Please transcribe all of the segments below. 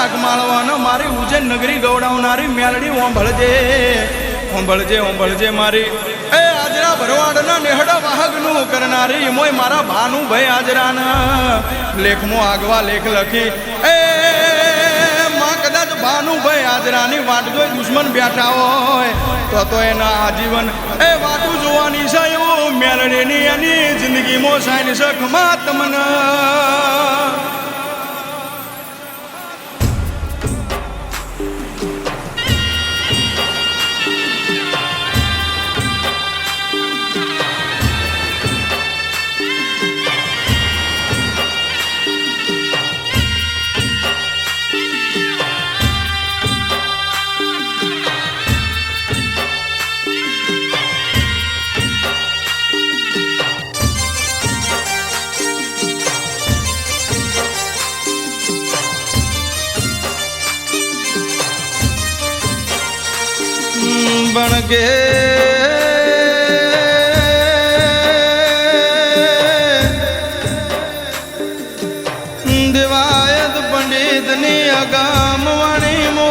રાખ માળવાનો મારી ઉજ્જૈન નગરી ગવડાવનારી મેલડી ઓંભળજે ઓંભળજે ઓંભળજે મારી એ આજરા ભરવાડના નેહડા વાહકનું કરનારી મોય મારા ભાનું ભાઈ આજરાના લેખમાં આગવા લેખ લખી એ માં કદાચ ભાનું ભાઈ આજરાની વાટ જોઈ દુશ્મન બેઠા હોય તો એના આજીવન એ વાટું જોવાની છે એવું મેલડીની એની જિંદગીમાં સાઈન છે ખમા તમને बन के दिवायत पंडित नी अगाम वाणी मो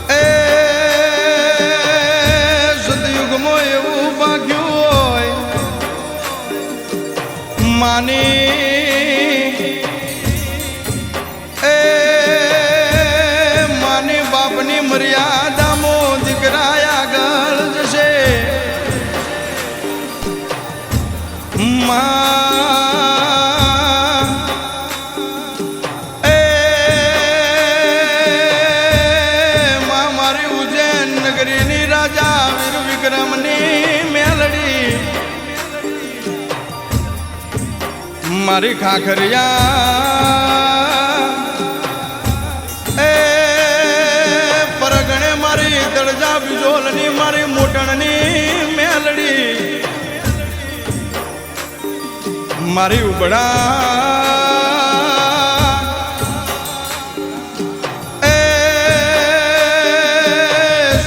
ए सतयुग मो एवं बाक्यू होय मानी मर्यादा मो दिकराया गल जसे मारी उज्जैन नगरी नी राजा वीर विक्रम नी मेलडी मारी खाखरिया दड़जा बिजोलनी मारी मोटणनी मेलडी मारी उबड़ा ए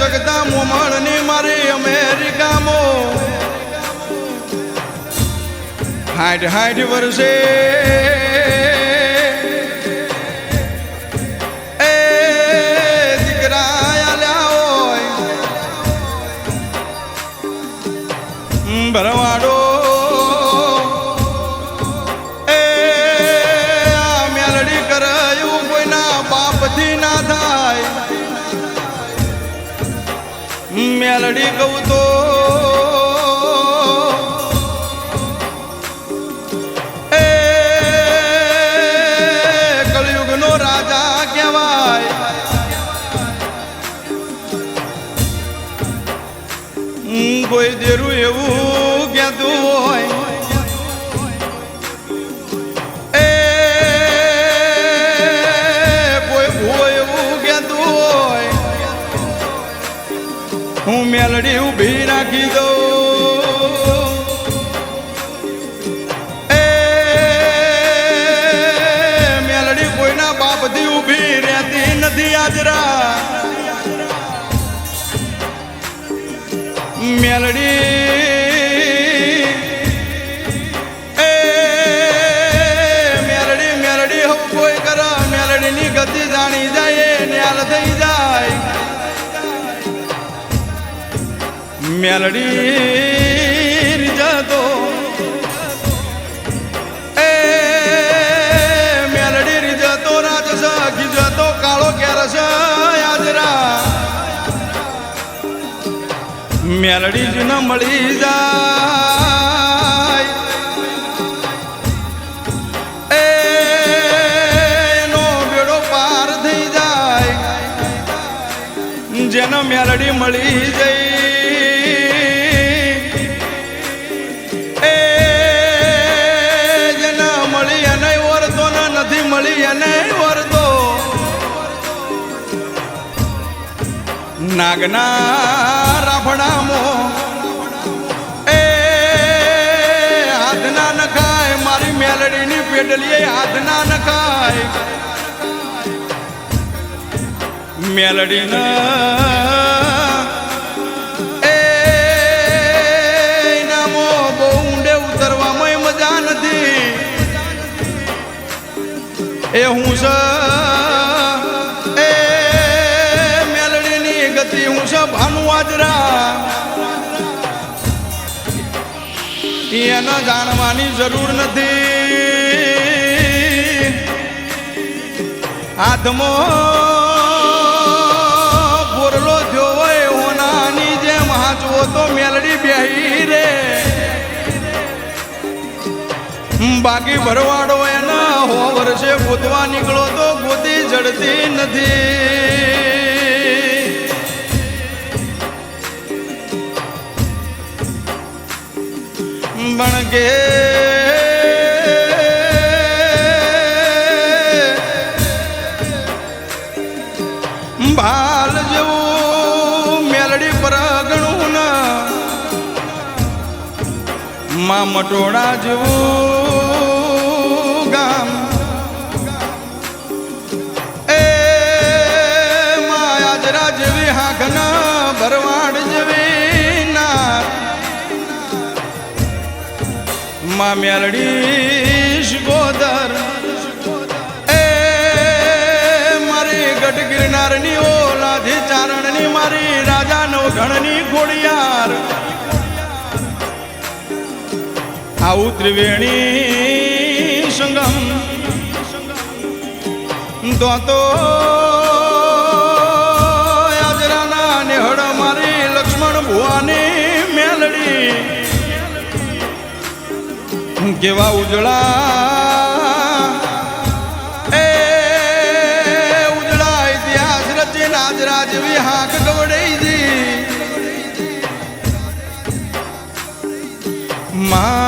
सगदा मोमणनी मारी अमेरिका मो 60 वर्षे भरवाडो ए मेलडी करायू कोई ना बाप थी ना थाय मेलडी कहू तो ए कलयुग नो राजा कहवाय कोई देरू एवं हूँ मेलडी उभी राखी दो ए मेलडी कोई ना बाप थी उभी रहती नदी आजरा मेलडी ए मेलडी मेलडी हो कोई करा मेलडी नी गति जानी जाए न्याल थई जाए मेलडी रिजतो ए मेलडी रिजतो राजस खिजतो कालो केरस आजरा मेलडी जी न मળી જાય એનો બેડો પાર થઈ જાય જેને મેલડી મળી જાય मली वरदो नागना राफड़ा मो ए हाथ ना न खाए मारी मेलडी नी पेडलिए हाथ ना न खाए मेलडी न ए नामो बो ऊंडे उतरवा એ હું છે એ મેલડીની ગતિ હું છે ભાનુ આજરા એને જાણવાની જરૂર નથી હાથમાં બોરલો થયો હોય હોનાની જેમ હાચવો તો મેલડી બેહી રે બાકી ભરવાડો એના હો વર્ષે ગોતવા નીકળો તો ગોતી જડતી નથી બણકે ભાલ જેવું મેલડી પરગણું ના માં મટોડા જેવું ગામ એ માં આજરા જેવી હાંકના ભરવાડ જેવી ના માં મેલડી શિકોદર એ મારી ગઢ ગિરનારની ઓલાધી ચારણની મારી રાજા નવઘણની ખોડિયાર આવું ત્રિવેણી સંગમ તો આજરાના નેહડ મારી લક્ષ્મણ ભુવાની મેલડી કેવા ઉજળા એ ઉજળા ઇતિહાસ રચીને આજરા જેવી હાક ગવડાઈ દી માં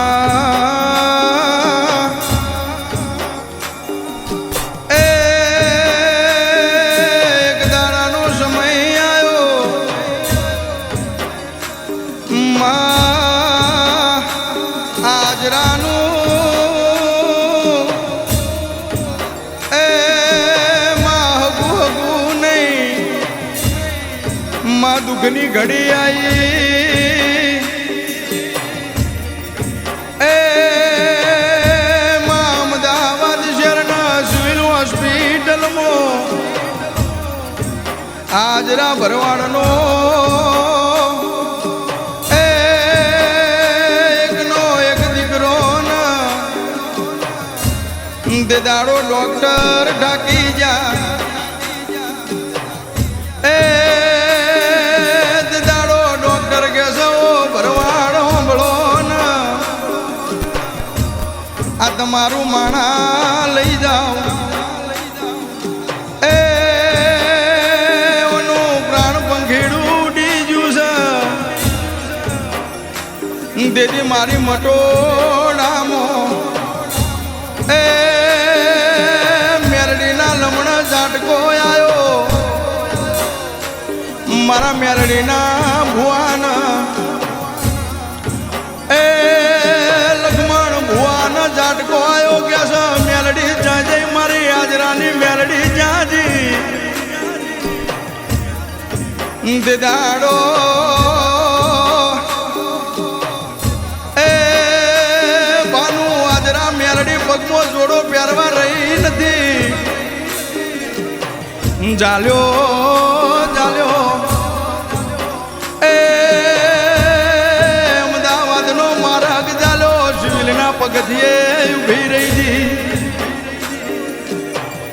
એક દાડાનો સમય આવ્યો માં આજરાનું એ માં હગુ હગુ નહીં માં દુઃખની ઘડી આવી આજરા ભરવાડનો એકનો એક દીકરો તે દાડો ડોક્ટર ઢાકી જા એ તે દાડો ડોક્ટર કે સૌ ભરવાડ હોંભળો આ તમારું માણા લઈ જાઓ દેદી મારી મટોડામાં એ મેરડીના લમણા ઝાટકો આવ્યો મારા મેરડીના ભુવાના એ લક્ષ્મણ ભુવાના ઝાટકો આવ્યો કે છે મેલડી જાજે મારી આજરાની મેલડી જાજી દેદાડો પગમો જોડો પહેરવા રહી નથી જાલ્યો એ અમદાવાદનો માર્ગ જાલ્યો સિવિલના પગથિયે ઊભી રહી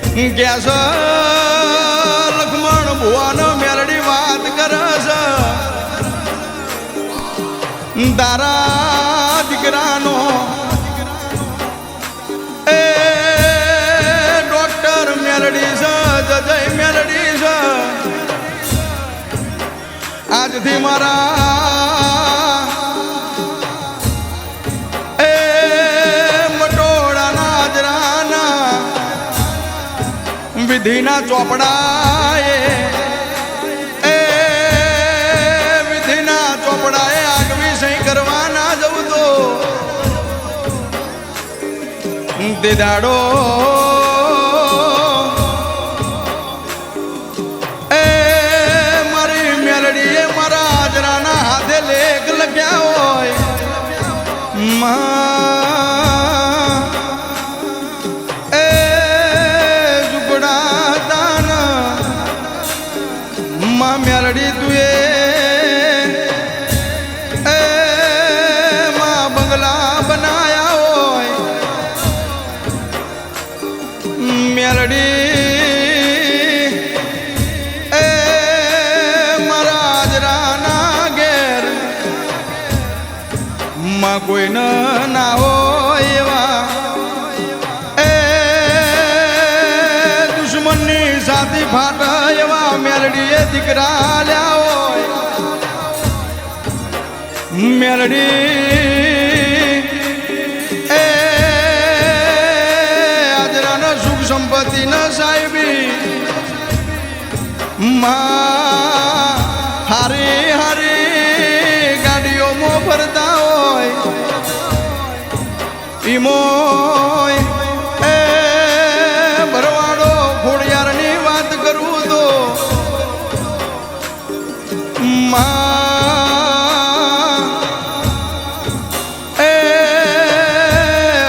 હતી ગેસ લક્ષ્મણ ભુવાનો મેલડી વાત કરે છે તારા દીકરાનો મેલડી છે જય મેલડી છે આજથી મારા એ મટોડાના આજરાના વિધિના ચોપડાએ એ વિધિના ચોપડાએ આગવી સહી કરવા ના જવું તો તે દાડો લેખ લખ્યા હોય માં એ મેલડી એ મારા આજરાના ઘેર માં કોઈ ના હોય એવા એ દુશ્મનની સાથી ફાટ એવા મેલડીએ દીકરા લ્યા હોય મેલડી એ આજરાના સુખ સંપત્તિ ના સાહેબી માં હારી હારી ગાડીઓમાં ફરતા હોય ઈમોય એ ભરવાડો ખોડિયારની વાત કરું તો માં એ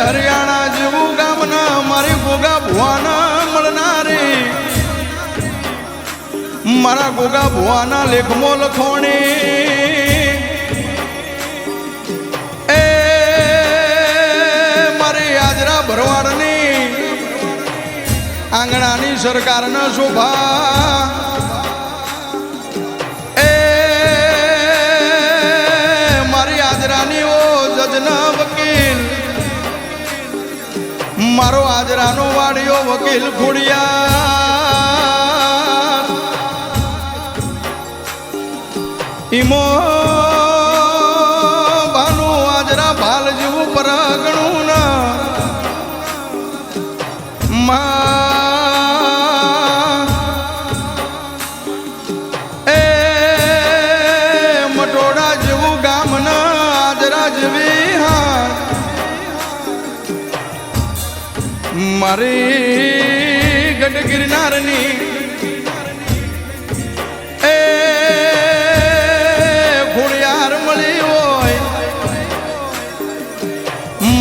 હરિયાણા જેવું ગામના મારી ગોગા ભુવાના મળનારી મારા ગોગા ભુવાના લેખમાં લખોણી એ મારી આજરા ભરવાડની આંગણાની સરકારના શોભા એ મારી આજરાની ઓ જજના વકીલ મારો આજરાનો વાડિયો વકીલ ખોડિયા ઈમો ભાનુ આજરા ભાલ જેવું પરગણું ના એ મટોડા જેવું ગામ ના આજરા જેવી હા મારી ગઢ ગિરનારની એ ખોડિયાર મળી હોય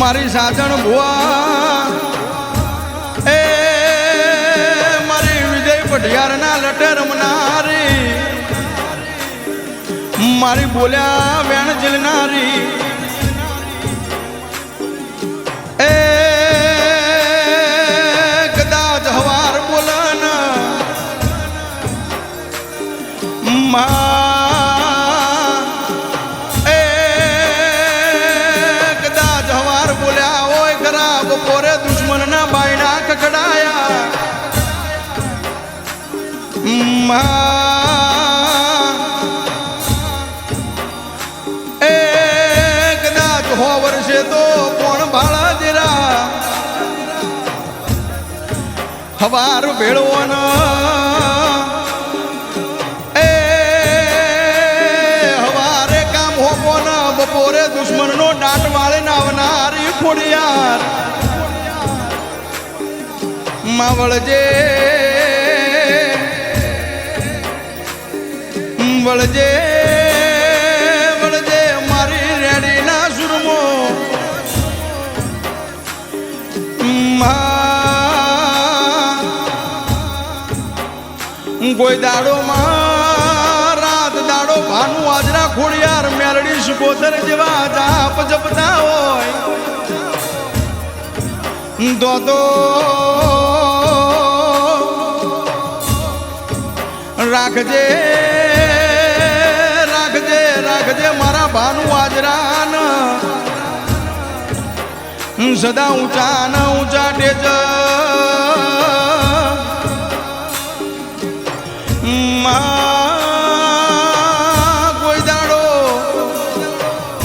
મારી સાજણ ભુવા એ મારી વિજય પઢિયારના લટે રમનારી મારી બોલ્યા વેણ ઝીલનારી એ કદાચ હવાર બોલન એ કદાચ હવાર બોલ્યા હોય ખરા બપોરે દુશ્મનના બાયડા કકડાયા એ કદાચ હો વર્ષે તો કોણ ભાળા જરા હવાર ભેળવવાના એ હવારે કામ હોપોના બપોરે દુશ્મનનો દાંત વાળે નાવનારી ખોડિયાર માં વળજે વળજે વળજે મારી રેડીના સુરમો કોઈ દાડો માં રાત દાડો ભાનુ આજરા ખોડિયાર મેલડી સુકોતર જેવા જાપ જપતા હોય તો રાખજે રાખજે રાખજે મારા ભાનુ આજરાન સદા ઊંચા ન ઊંચા ટેજ કોઈ દાડો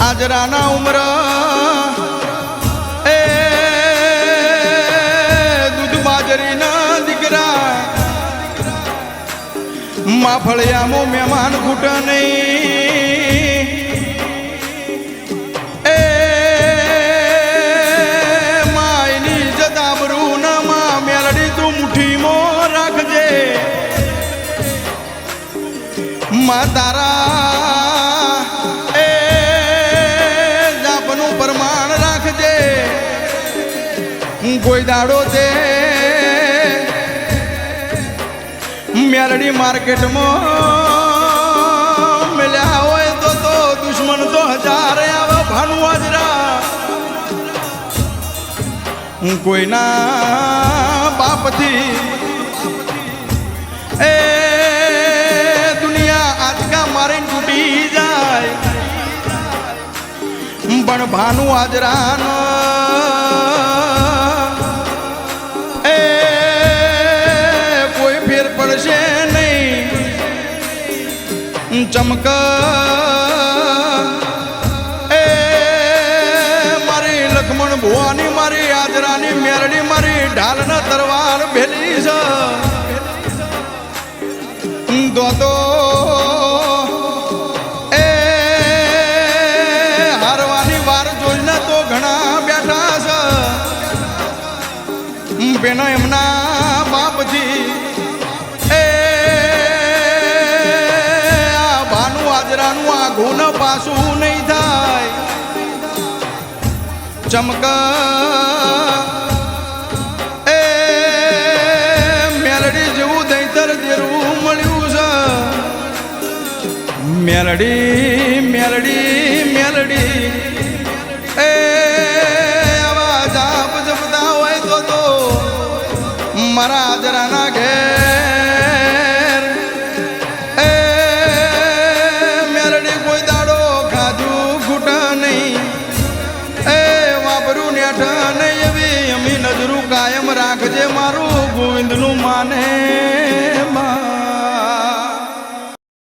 આજરાના ઉમર એ દૂધ બાજરીના દીકરા માફળિયામાં મહેમાન ખૂટ નહીં એ માયની જતાબરું ના માં મેલડી તું મુઠ્ઠીમાં રાખજે માં તારા એ જાપનું પ્રમાણ રાખજે કોઈ દાડો તે મેલડી માર્કેટમાં મળ્યા હોય તો દુશ્મન તો હજારે આવે ભાનુ આજરા કોઈના બાપથી એ દુનિયા આજકા મારે તૂટી જાય પણ ભાનુ હાજરાન એ કોઈ ફેર પડશે નહીં ચમક એ મારી લક્ષ્મણ ભુવાની મારી હાજરાની મેરડી મારી ઢાલના તરવાર ભેલી છે દોતો એ હારવાની વાર જોઈને તો ઘણા બેઠા છે બેનો એમના બાપથી એ આ ભાનુ હાજરાનું આઘું ન પાછું નહીં થાય ચમક એ મેલડી જેવું દૈતર દેરું મળ્યું છે મેલડી મેલડી મેલડી એ આવા જાપ જપતા હોય તો મારા હાજરાના ઘેર એ મેલડી કોઈ દાડો ખાધું ખૂટ નહીં એ વાપરું નેઠ નહીં એવી અમી નજરું કાયમ રાખજે મારું ગોવિંદનું માને